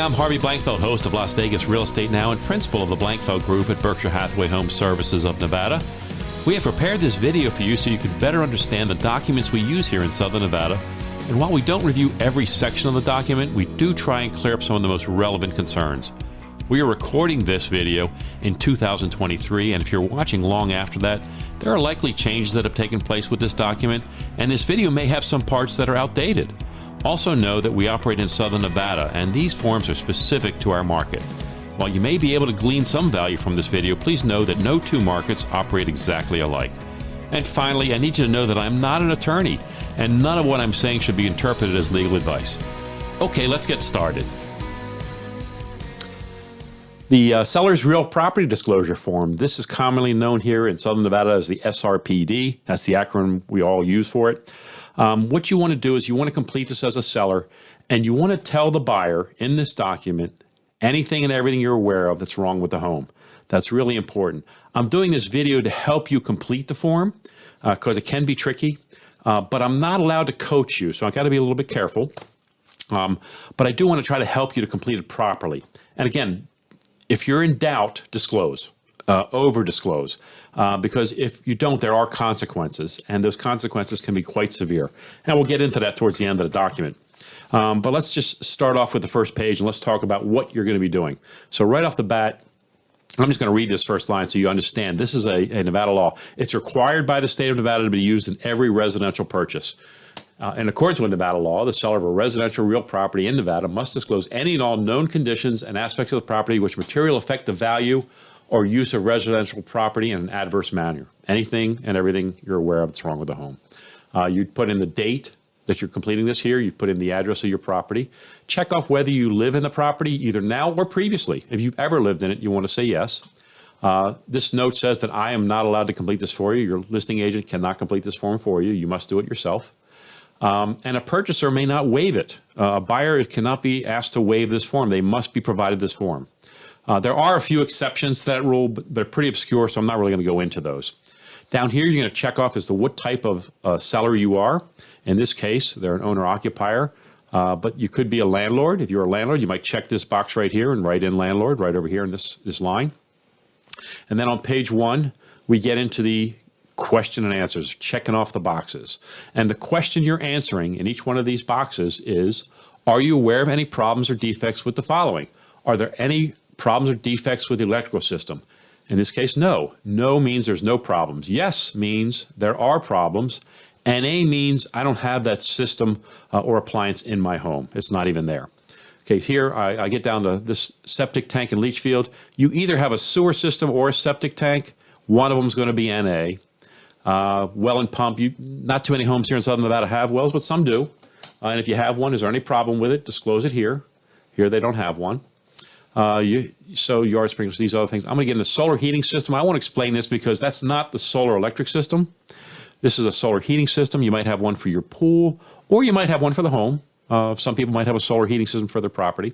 I'm Harvey Blankfeld, host of Las Vegas Real Estate Now and principal of the Blankfeld Group at Berkshire Hathaway Home Services of Nevada. We have prepared this video for you so you can better understand the documents we use here in Southern Nevada. And while we don't review every section of the document, we do try and clear up some of the most relevant concerns. We are recording this video in 2023, and if you're watching long after that, there are likely changes that have taken place with this document, and this video may have some parts that are outdated. Also know that we operate in Southern Nevada, and these forms are specific to our market. While you may be able to glean some value from this video, please know that no two markets operate exactly alike. And finally, I need you to know that I'm not an attorney, and none of what I'm saying should be interpreted as legal advice. Okay, let's get started. The Seller's Real Property Disclosure Form. This is commonly known here in Southern Nevada as the SRPD. That's the acronym we all use for it. What you want to do is you want to complete this as a seller, and you want to tell the buyer in this document anything and everything you're aware of that's wrong with the home. That's really important. I'm doing this video to help you complete the form because it can be tricky, but I'm not allowed to coach you, so I've got to be a little bit careful. But I do want to try to help you to complete it properly. And again, if you're in doubt, disclose. Over disclose, because if you don't, there are consequences, and those consequences can be quite severe. And we'll get into that towards the end of the document. But let's just start off with the first page, and let's talk about what you're going to be doing. So right off the bat, I'm just going to read this first line so you understand. This is a Nevada law. It's required by the state of Nevada to be used in every residential purchase. In accordance with Nevada law, the seller of a residential real property in Nevada must disclose any and all known conditions and aspects of the property which materially affect the value or use of residential property in an adverse manner. Anything and everything you're aware of that's wrong with the home. You'd put in the date that you're completing this here. You'd put in the address of your property. Check off whether you live in the property either now or previously. If you've ever lived in it, you want to say yes. This note says that I am not allowed to complete this for you. Your listing agent cannot complete this form for you. You must do it yourself. And a purchaser may not waive it. A buyer cannot be asked to waive this form. They must be provided this form. There are a few exceptions to that rule, but they're pretty obscure, so I'm not really going to go into those. Down here, you're going to check off as to what type of seller you are. In this case, they're an owner-occupier, but you could be a landlord. If you're a landlord, you might check this box right here and write in landlord right over here in this line. And then on page 1, we get into the question and answers, checking off the boxes. And the question you're answering in each one of these boxes is, are you aware of any problems or defects with the following? Are there any problems or defects with the electrical system? In this case, no. No means there's no problems. Yes means there are problems. NA means I don't have that system or appliance in my home. It's not even there. Okay, here I get down to this septic tank and leach field. You either have a sewer system or a septic tank. One of them is going to be NA. Well and pump, not too many homes here in Southern Nevada have wells, but some do. And if you have one, is there any problem with it? Disclose it here. Here they don't have one. So yard sprinklers, these other things. I'm going to get into solar heating system. I want to explain this because that's not the solar electric system. This is a solar heating system. You might have one for your pool, or you might have one for the home. Some people might have a solar heating system for their property.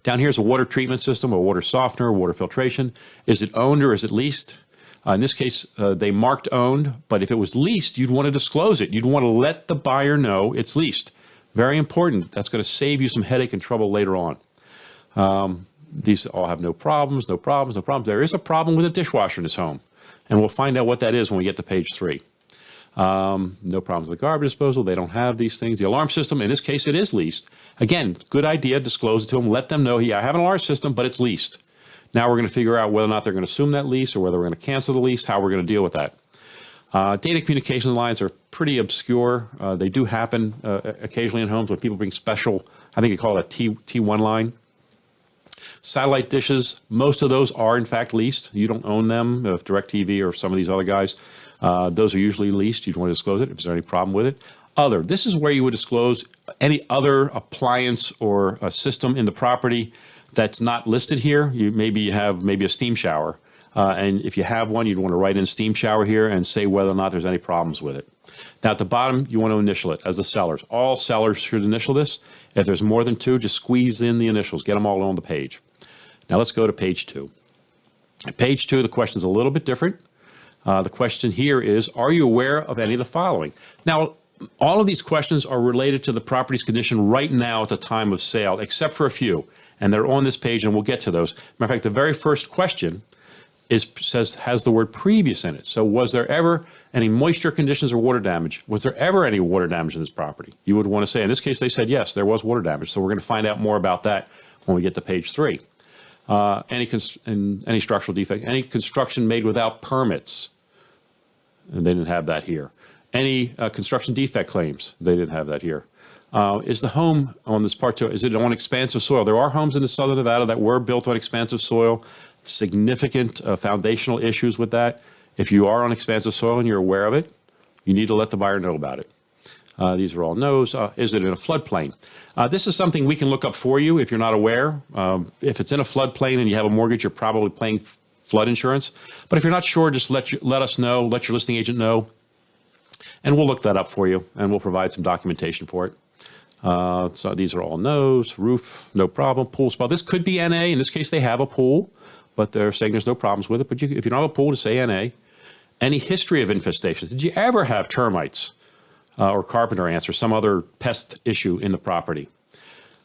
Down here is a water treatment system, a water softener, water filtration. Is it owned or is it leased? In this case, they marked owned, but if it was leased, you'd want to disclose it. You'd want to let the buyer know it's leased. Very important. That's going to save you some headache and trouble later on. These all have no problems, no problems, no problems. There is a problem with a dishwasher in this home, and we'll find out what that is when we get to page 3. No problems with the garbage disposal. They don't have these things. The alarm system, in this case, it is leased. Again, good idea. Disclose it to them. Let them know, yeah, I have an alarm system, but it's leased. Now we're going to figure out whether or not they're going to assume that lease or whether we're going to cancel the lease, how we're going to deal with that. Data communication lines are pretty obscure. They do happen occasionally in homes when people bring special, I think they call it a T1 line. Satellite dishes, most of those are in fact leased. You don't own them. If DirecTV or some of these other guys, those are usually leased. You'd want to disclose it if there's any problem with it. Other, this is where you would disclose any other appliance or a system in the property that's not listed here. You have a steam shower. And if you have one, you'd want to write in steam shower here and say whether or not there's any problems with it. Now at the bottom, you want to initial it as the sellers. All sellers should initial this. If there's more than 2, just squeeze in the initials. Get them all on the page. Now let's go to page 2. At page 2, the question is a little bit different. The question here is, are you aware of any of the following? Now, All of these questions are related to the property's condition right now at the time of sale, except for a few. And they're on this page, and we'll get to those. Matter of fact, the very first question has the word previous in it. So was there ever any moisture conditions or water damage? Was there ever any water damage in this property? You would want to say, in this case, they said, yes, there was water damage. So we're going to find out more about that when we get to page 3. Any structural defect, any construction made without permits. And they didn't have that here. Any construction defect claims, they didn't have that here. Is the home on this part 2, is it on expansive soil? There are homes in the southern Nevada that were built on expansive soil. Significant foundational issues with that. If you are on expansive soil and you're aware of it, you need to let the buyer know about it. These are all no's. Is it in a floodplain? This is something we can look up for you if you're not aware. If it's in a floodplain and you have a mortgage, you're probably paying flood insurance. But if you're not sure, just let us know, let your listing agent know, and we'll look that up for you, and we'll provide some documentation for it. So these are all no's. Roof, no problem. Pool spa. This could be NA. In this case, they have a pool, but they're saying there's no problems with it. But if you don't have a pool, to say NA. Any history of infestations? Did you ever have termites or carpenter ants or some other pest issue in the property?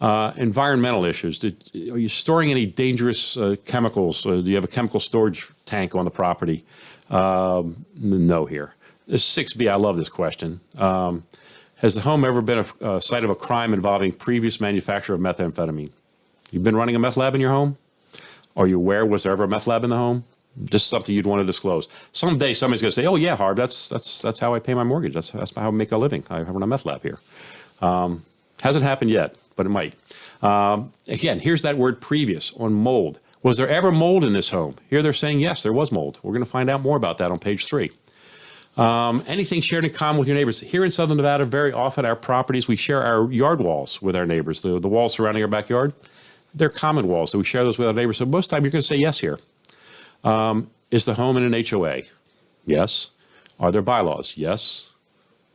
Environmental issues. Are you storing any dangerous chemicals? Do you have a chemical storage tank on the property? No here. This 6B, I love this question. Has the home ever been a site of a crime involving previous manufacture of methamphetamine? You've been running a meth lab in your home? Are you aware, was there ever a meth lab in the home? Just something you'd want to disclose. Someday somebody's going to say, oh yeah, Harv, that's how I pay my mortgage. That's how I make a living. I run a meth lab here. Hasn't happened yet, but it might. Again, here's that word previous on mold. Was there ever mold in this home? Here they're saying, yes, there was mold. We're going to find out more about that on page 3. Anything shared in common with your neighbors? Here in Southern Nevada, very often our properties, we share our yard walls with our neighbors. The walls surrounding our backyard, they're common walls, so we share those with our neighbors. So most of the time you're going to say yes here. Is the home in an HOA? Yes. Are there bylaws? Yes.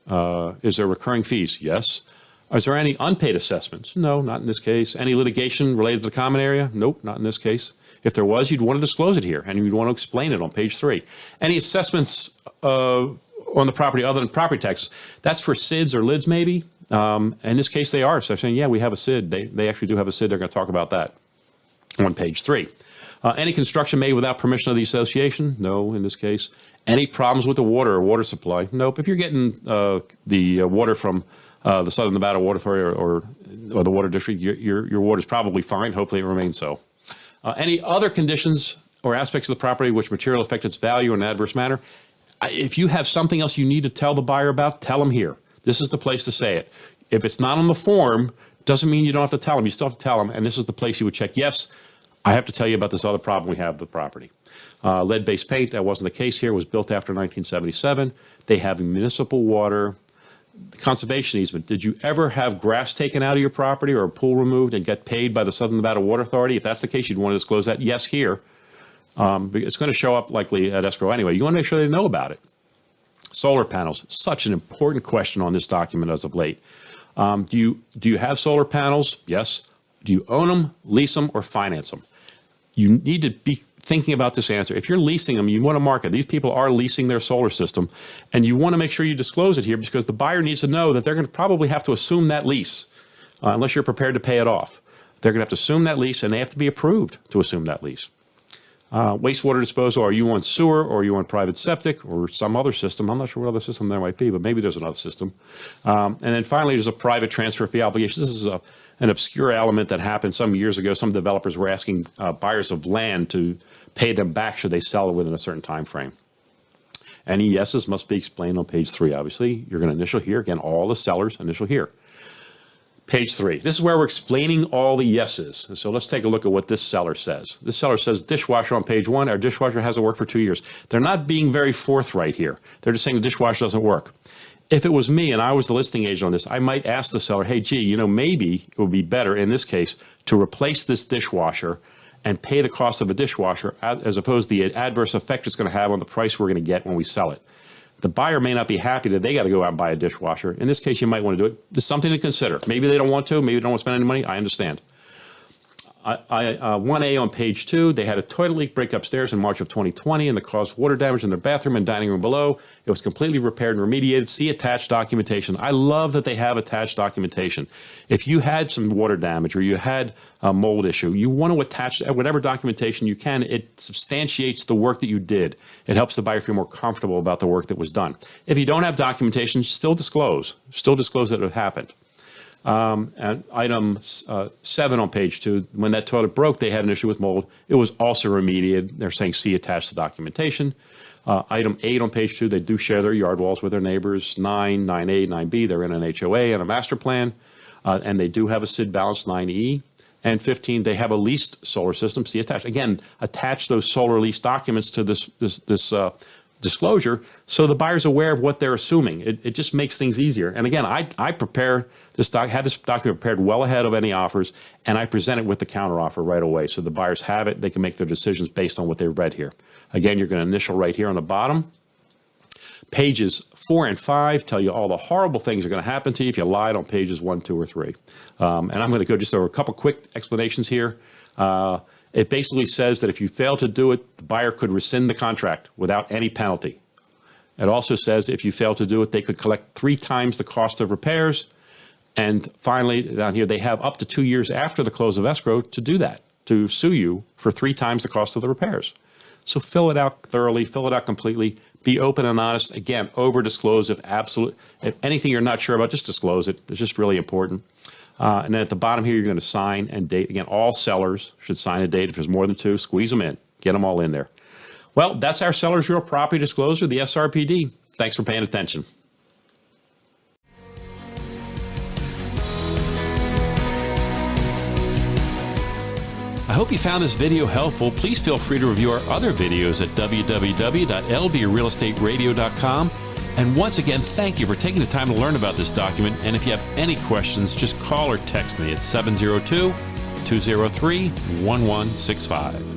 Is there recurring fees? Yes. Is there any unpaid assessments? No, not in this case. Any litigation related to the common area? Nope, not in this case. If there was, you'd want to disclose it here, and you'd want to explain it on page 3. Any assessments on the property other than property taxes? That's for SIDs or LIDs maybe. In this case, they are. So they're saying, yeah, we have a SID. They actually do have a SID. They're going to talk about that on page 3. Any construction made without permission of the association? No, in this case. Any problems with the water or water supply? Nope. If you're getting the water from the Southern Nevada Water Authority or the Water District, your water is probably fine. Hopefully it remains so. Any other conditions or aspects of the property which materially affect its value in an adverse manner? If you have something else you need to tell the buyer about, tell them here. This is the place to say it. If it's not on the form, doesn't mean you don't have to tell them. You still have to tell them, and this is the place you would check. Yes, I have to tell you about this other problem we have with the property. Lead-based paint, that wasn't the case here. It was built after 1977. They have municipal water. Conservation easement. Did you ever have grass taken out of your property or a pool removed and get paid by the Southern Nevada Water Authority? If that's the case, you'd want to disclose that. Yes, here. It's going to show up likely at escrow anyway. You want to make sure they know about it. Solar panels, such an important question on this document as of late. Do you have solar panels? Yes. Do you own them, lease them, or finance them? You need to be thinking about this answer. If you're leasing them, you want to market. These people are leasing their solar system, and you want to make sure you disclose it here because the buyer needs to know that they're going to probably have to assume that lease unless you're prepared to pay it off. They're going to have to assume that lease, and they have to be approved to assume that lease. Wastewater disposal, are you on sewer or are you on private septic or some other system? I'm not sure what other system there might be, but maybe there's another system. And then finally, there's a private transfer fee obligation. This is an obscure element that happened some years ago. Some developers were asking buyers of land to pay them back should they sell it within a certain time frame. Any yeses must be explained on page 3, obviously. You're going to initial here. Again, all the sellers initial here. Page 3. This is where we're explaining all the yeses. And so let's take a look at what this seller says. This seller says dishwasher on page 1. Our dishwasher hasn't worked for 2 years. They're not being very forthright here. They're just saying the dishwasher doesn't work. If it was me and I was the listing agent on this, I might ask the seller, hey, gee, maybe it would be better in this case to replace this dishwasher and pay the cost of a dishwasher as opposed to the adverse effect it's going to have on the price we're going to get when we sell it. The buyer may not be happy that they got to go out and buy a dishwasher. In this case, you might want to do it. It's something to consider. Maybe they don't want to. Maybe they don't want to spend any money. I understand. 1A on page 2, they had a toilet leak break upstairs in March of 2020 and that caused water damage in their bathroom and dining room below. It was completely repaired and remediated. See attached documentation. I love that they have attached documentation. If you had some water damage or you had a mold issue, you want to attach whatever documentation you can. It substantiates the work that you did. It helps the buyer feel more comfortable about the work that was done. If you don't have documentation, still disclose that it happened. And item 7 on page 2, when that toilet broke, they had an issue with mold. It was also remediated. They're saying see attached to documentation. Item 8 on page 2, they do share their yard walls with their neighbors. 9, 9A, 9B, they're in an HOA and a master plan. And they do have a SID balance 9E. And 15, they have a leased solar system. See attached. Again, attach those solar lease documents to this disclosure so the buyer's aware of what they're assuming. It just makes things easier. And again, I prepare this had this document prepared well ahead of any offers, and I present it with the counteroffer right away. So the buyers have it. They can make their decisions based on what they've read here. Again, you're going to initial right here on the bottom. Pages 4 and 5 tell you all the horrible things are going to happen to you if you lied on pages 1, 2, or 3. And I'm going to go just over a couple quick explanations here. It basically says that if you fail to do it, the buyer could rescind the contract without any penalty. It also says if you fail to do it, they could collect 3 times the cost of repairs. And finally, down here, they have up to 2 years after the close of escrow to do that, to sue you for 3 times the cost of the repairs. So fill it out thoroughly, fill it out completely, be open and honest. Again, over-disclose if anything you're not sure about, just disclose it. It's just really important. And then at the bottom here, you're going to sign and date. Again, all sellers should sign a date. If there's more than 2, squeeze them in. Get them all in there. Well, that's our Seller's Real Property Disclosure, the SRPD. Thanks for paying attention. I hope you found this video helpful. Please feel free to review our other videos at www.lbrealestateradio.com. And once again, thank you for taking the time to learn about this document. And if you have any questions, just call or text me at 702-203-1165.